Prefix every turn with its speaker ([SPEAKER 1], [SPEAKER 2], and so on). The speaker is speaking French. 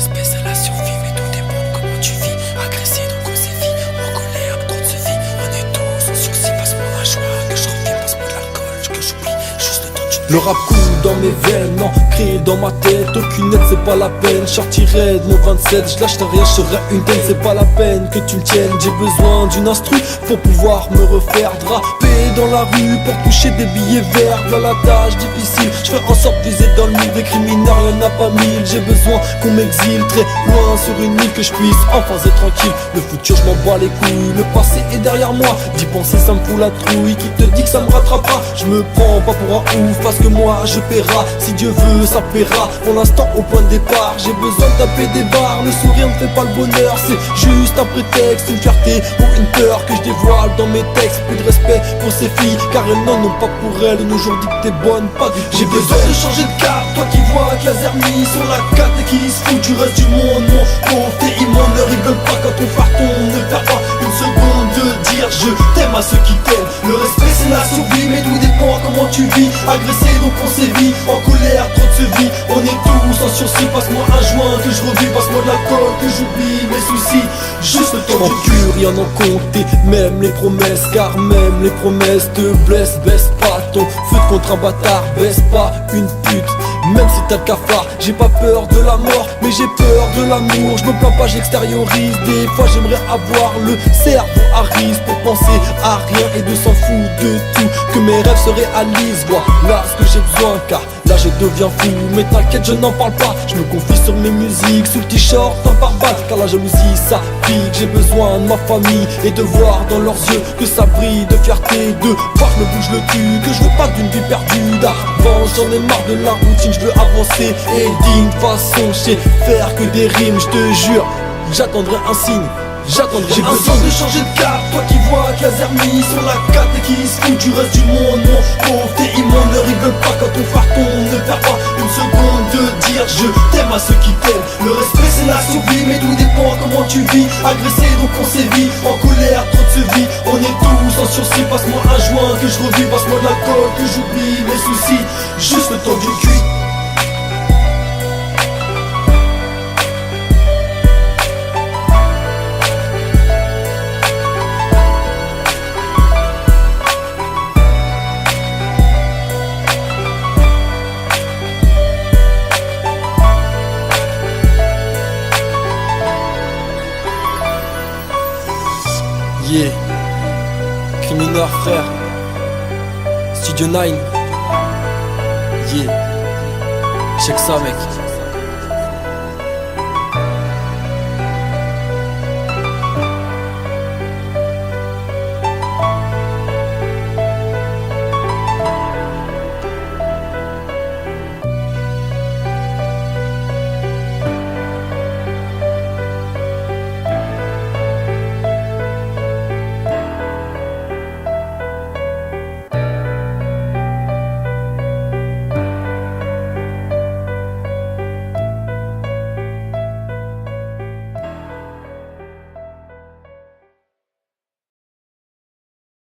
[SPEAKER 1] respect c'est la survie, mais tout dépend de comment tu vis. Agressé donc on sévit, en colère trop de se vit. On est tous en sursis, passe-moi la joie que je reviens, passe-moi de l'alcool que j'oublie, juste le temps d'une.
[SPEAKER 2] Le rap coule dans mes veines, ancré dans ma tête. Aucune aide c'est pas la peine, sortirai de mon 27. Je lâcherai rien, je serai une tête. C'est pas la peine que tu me tiennes. J'ai besoin d'une instru pour pouvoir me refaire draper dans la rue pour toucher des billets verts. Voilà la tâche difficile, je fais en sorte de viser dans le mille. Des criminels y'en a pas mille. J'ai besoin qu'on m'exile très loin sur une île, que je puisse enfin être tranquille. Le futur je m'en bats les couilles, le passé est derrière moi. D'y penser ça me fout la trouille. Qui te dit que ça me rattrapera? Je me prends pas pour un ouf, parce que moi je paiera. Si Dieu veut ça paiera. Pour l'instant au point de départ, j'ai besoin de taper des barres. Le sourire ne fait pas le bonheur, c'est juste un prétexte, une fierté ou une peur que je dévoile dans mes textes. Plus de respect pour ces filles, car elles n'en ont pas pour elles. Nos jours dit que t'es bonne, pas du tout. J'ai besoin de changer de cap, toi qui vois que la zermie sur la carte et qui se fout du reste du monde. Mon pauvre, t'es immonde, ne rigole pas quand on farton. Ne perds pas une seconde de dire je t'aime à ceux qui t'aiment. Le respect c'est la survie, mais tout dépend comment tu vis. Agressé donc on sévit, en colère trop de se vit. On est tous en sursis, passe-moi un joint que je revis. Passe-moi de l'alcool que j'oublie mes soucis, juste le temps du cul. Rien en compter, même les promesses, car même les promesses te blessent. Baisse pas ton feu contre un bâtard, baisse pas une pute. Même si t'as le cafard, j'ai pas peur de la mort, mais j'ai peur de l'amour. Je me plains pas, j'extériorise. Des fois j'aimerais avoir le cerveau à risque pour penser à rien et de s'en foutre de tout, que mes rêves se réalisent. Voilà ce que j'ai besoin, car là je deviens fou. Mais t'inquiète, je n'en parle pas, je me confie sur mes musiques. Sous le t-shirt, un pare-balles, car la jalousie ça pique. J'ai besoin de ma famille et de voir dans leurs yeux que ça brille de fierté, de voir que je me bouge le cul, que je veux pas d'une vie perdue. D'avant j'en ai marre de la routine, je veux avancer et d'une façon, je sais faire que des rimes. Je te jure, j'attendrai un signe. J'ai besoin de changer de cap, toi qui vois que la zermie sur la carte et qui se fout du reste du monde. Mon pauvre, t'es immonde, ne rigole pas quand on farton. Ne perds pas une seconde de dire je t'aime à ceux qui t'aiment. Le respect c'est la survie, mais tout dépend comment tu vis. Agressé donc on sévit, en colère trop de se vit. On est tous en sursis, passe-moi un joint que je revis. Passe-moi de l'alcool que j'oublie mes soucis, juste le temps d'une cuite. Yeah, Crimineur frère, Studio 9. Yeah, check ça mec.